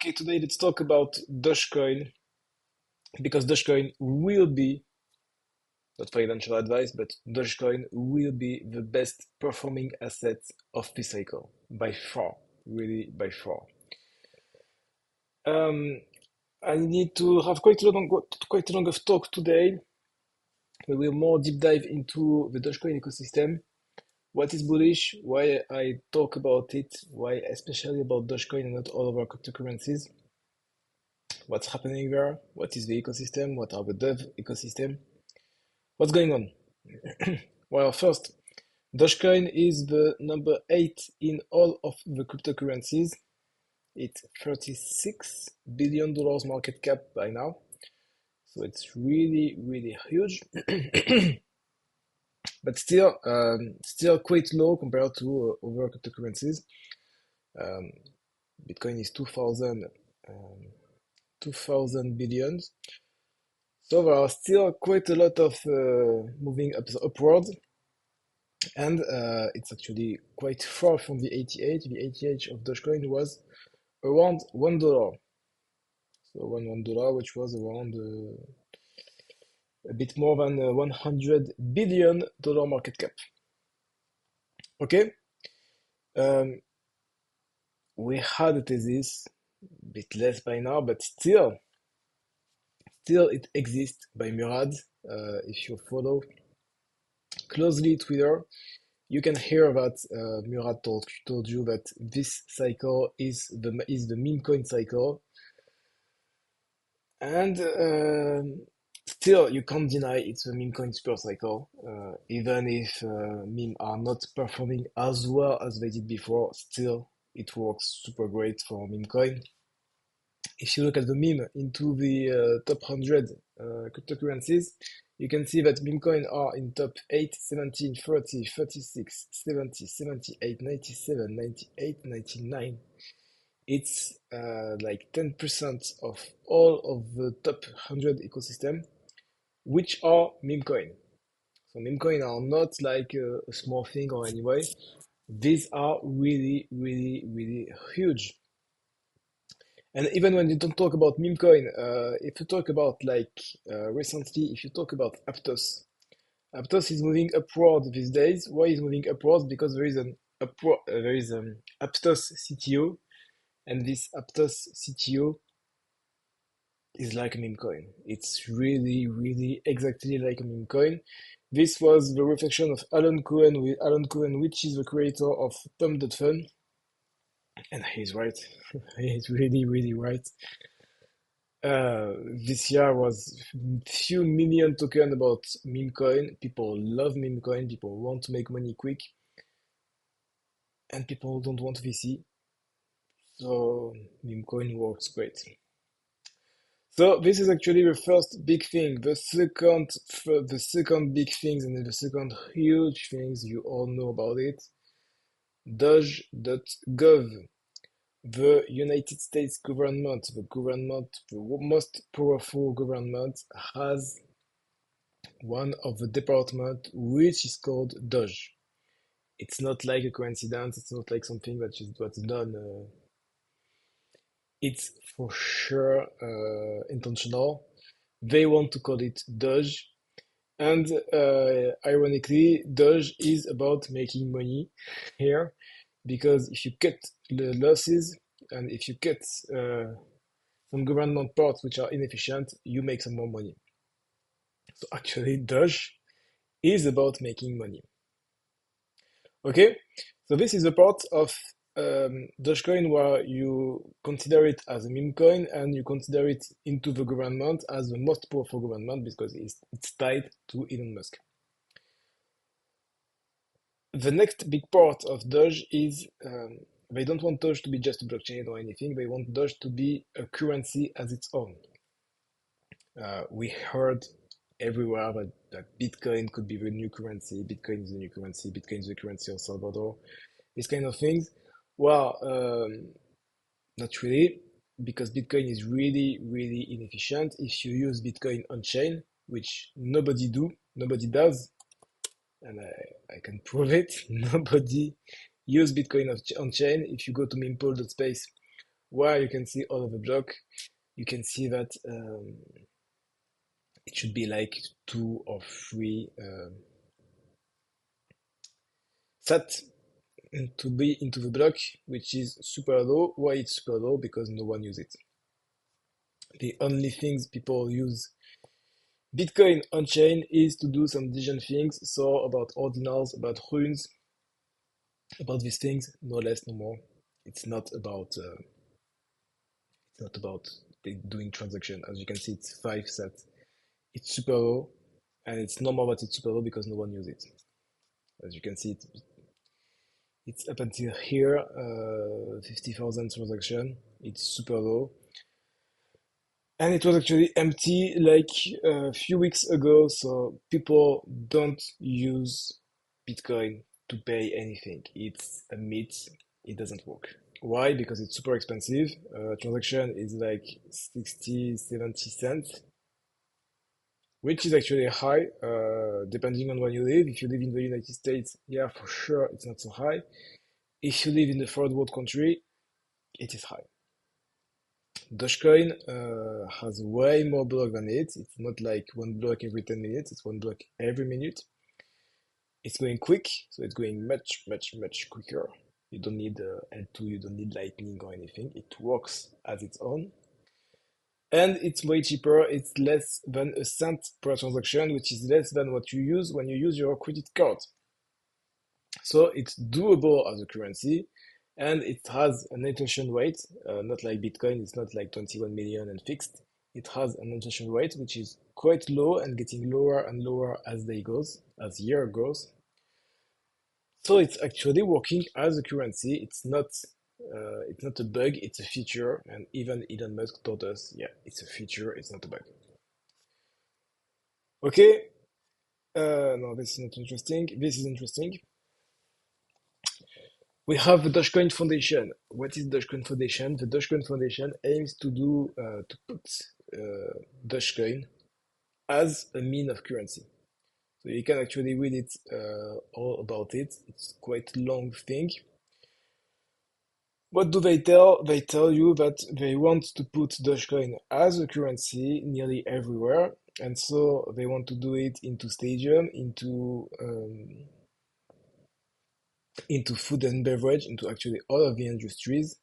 Okay, today let's talk about Dogecoin because Dogecoin will be, not financial advice, but Dogecoin will be the best performing asset of this cycle by far, really by far. Um, I need to have quite a long of talk today. We will more deep dive into the Dogecoin ecosystem. What is bullish? Why I talk about it? Why especially about Dogecoin and not all of our cryptocurrencies? What's happening there? What is the ecosystem? What are the dev ecosystem? What's going on? Well, first, Dogecoin is the number 8 in all of the cryptocurrencies. It's $36 billion market cap by now. So it's really, really huge. But still quite low compared to other cryptocurrencies. Um, Bitcoin is 2,000 billions. So there are still quite a lot of moving upwards. And it's actually quite far from the ATH. The ATH of Dogecoin was around $1. So $1, which was around a bit more than $100 billion market cap. Okay? Um, we had a thesis, a bit less by now, but still it exists by Murad. If you follow closely Twitter, you can hear that Murad told you that this cycle is the meme coin cycle, and still you can't deny it's a meme coin super cycle. Even if meme are not performing as well as they did before, still it works super great for meme coin. If you look at the meme into the top 100 cryptocurrencies, you can see that meme coin are in top 8, 17, 30, 36, 70, 78, 97, 98, 99. It's like 10% of all of the top 100 ecosystem, which are meme coin. So meme coin are not like a small thing or anyway. These are really, really, really huge. And even when you don't talk about meme coin, if you talk about like recently, if you talk about Aptos, Aptos is moving upward these days. Why is moving upwards? Because there is an Aptos CTO, and this Aptos CTO is like a meme coin. It's really, really exactly like a meme coin. This was the reflection of Alan Cohen, which is the creator of Pump.fun. And he's right. He's really, really right. This year was few million token about meme coin. People love meme coin. People want to make money quick, and people don't want VC. So meme coin works great. So this is actually the first big thing. The second big things and then the second huge things you all know about it. Doge.gov. The United States government, the most powerful government, has one of the department which is called Doge. It's not like a coincidence. It's not like something that is what's done. It's for sure intentional. They want to call it Doge, and ironically, Doge is about making money here, because if you cut the losses and if you cut some government parts which are inefficient, you make some more money. So actually, Doge is about making money. Okay, so this is a part of Dogecoin where you consider it as a meme coin and you consider it into the government as the most powerful government because it's tied to Elon Musk. The next big part of Doge is they don't want Doge to be just a blockchain or anything. They want Doge to be a currency as its own. We heard everywhere that Bitcoin could be the new currency. Bitcoin is the new currency. Bitcoin is the currency of Salvador. These kind of things. Well, not really, because Bitcoin is really, really inefficient. If you use Bitcoin on chain, which nobody does, and I can prove it. Nobody use Bitcoin on chain. If you go to mempool.space where you can see all of the block, you can see that it should be like 2 or 3 sat to be into the block, which is super low. Why it's super low? Because no one uses it. The only things people use Bitcoin on chain is to do some decision things, so about ordinals, about runes, about these things, no less, no more. It's not about doing transaction. As you can see, it's 5 sats. It's super low, and it's normal that it's super low because no one uses it. As you can see, it's up until here, 50,000 transaction. It's super low. And it was actually empty like a few weeks ago, so people don't use Bitcoin to pay anything. It's a myth. It doesn't work. Why? Because it's super expensive. Transaction is like 60, 70 cents, which is actually high, depending on where you live. If you live in the United States, yeah, for sure, it's not so high. If you live in a third world country, it is high. Dogecoin has way more block than it. It's not like one block every 10 minutes, it's one block every minute. It's going quick, so it's going much, much, much quicker. You don't need L2, you don't need Lightning or anything. It works as its own. And it's way cheaper. It's less than a cent per transaction, which is less than what you use when you use your credit card. So it's doable as a currency, and it has an inflation rate, not like Bitcoin, it's not like 21 million and fixed. It has an inflation rate which is quite low and getting lower and lower as year goes. So it's actually working as a currency. It's not a bug, it's a feature, and even Elon Musk told us, yeah, it's a feature, it's not a bug. Okay, no, this is not interesting. This is interesting. We have the Dogecoin Foundation. What is Dogecoin Foundation? The Dogecoin Foundation aims to put Dogecoin as a mean of currency. So you can actually read it all about it. It's quite a long thing. What do they tell? They tell you that they want to put Dogecoin as a currency nearly everywhere, and so they want to do it into stadium, into food and beverage, into actually all of the industries,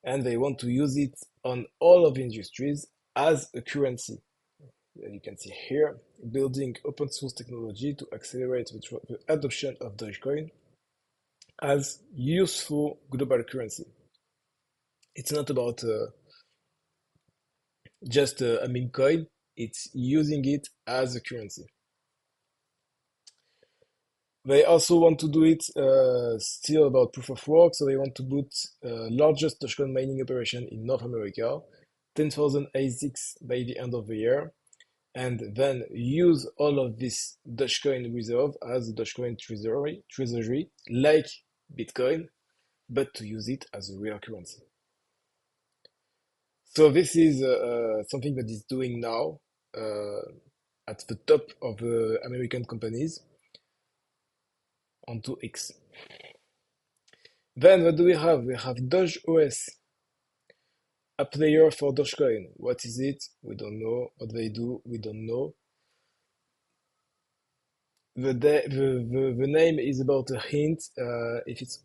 and they want to use it on all of the industries as a currency. As you can see here, building open source technology to accelerate the adoption of Dogecoin as useful global currency. It's not about just a meme coin, it's using it as a currency. They also want to do it still about proof of work, so they want to put largest Dogecoin mining operation in North America, 10,000 ASICs by the end of the year, and then use all of this Dogecoin reserve as a Dogecoin treasury, like Bitcoin, but to use it as a real currency. So this is something that is doing now uh, at the top of the American companies onto X. Then what do we have? We have Doge OS, a player for Dogecoin. What is it? We don't know. What they do? We don't know. The name is about a hint. If it's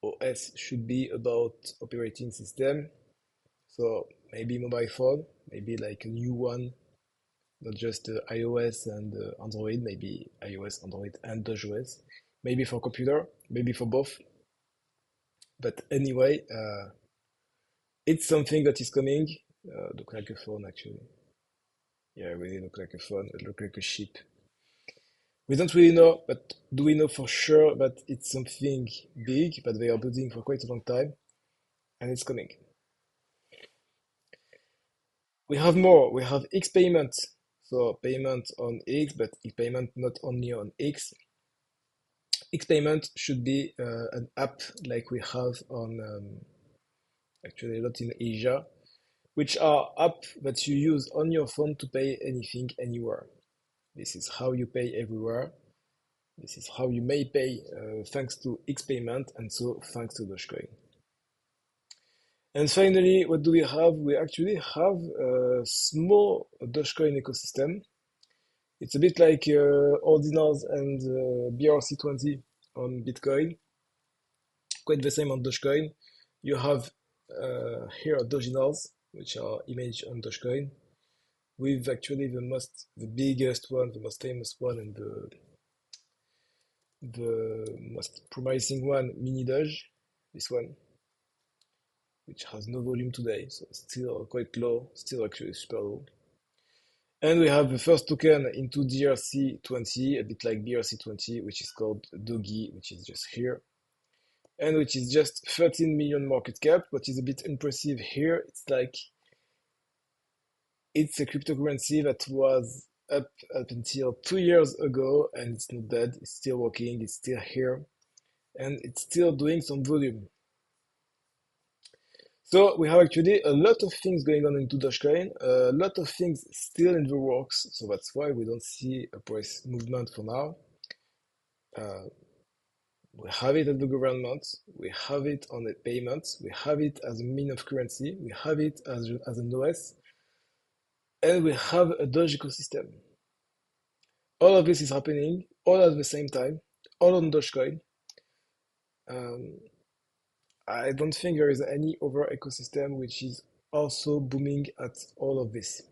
OS should be about operating system. So maybe mobile phone, maybe like a new one, not just iOS and Android, maybe iOS, Android, and TouchOS. Maybe for computer, maybe for both. But anyway, it's something that is coming. Look like a phone, actually. Yeah, it really look like a phone. It look like a ship. We don't really know, but do we know for sure that it's something big that they are building for quite a long time, and it's coming? We have more. We have X payment. So payment on X, but X payment not only on X. X payment should be an app like we have on actually a lot in Asia, which are apps that you use on your phone to pay anything anywhere. This is how you pay everywhere. This is how you may pay thanks to X payment and so thanks to Dogecoin. And finally, what do we have? We actually have a small Dogecoin ecosystem. It's a bit like Ordinals and BRC20 on Bitcoin, quite the same on Dogecoin. You have here Doginals, which are image on Dogecoin, with actually the biggest one, the most famous one, and the most promising one, Mini Doge, this one, which has no volume today, so still quite low, still actually super low. And we have the first token into DRC20, a bit like BRC20, which is called Dogi, which is just here, and which is just 13 million market cap. What is a bit impressive here, it's like it's a cryptocurrency that was up until 2 years ago, and it's not dead, it's still working, it's still here, and it's still doing some volume. So we have actually a lot of things going on into Dogecoin, a lot of things still in the works. So that's why we don't see a price movement for now. Uh, we have it at the government, we have it on the payments, we have it as a mean of currency, we have it as an OS, and we have a Doge ecosystem. All of this is happening all at the same time, all on Dogecoin. Um, I don't think there is any other ecosystem which is also booming at all of this.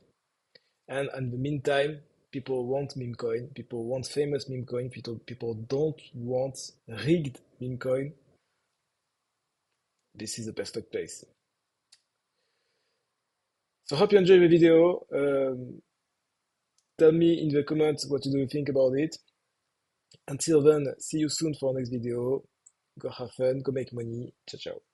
And in the meantime, people want meme coin, people want famous meme coin, people don't want rigged meme coin. This is the perfect place. So hope you enjoyed the video. Tell me in the comments what do you think about it. Until then, see you soon for our next video. Go have fun, go make money. Ciao, ciao.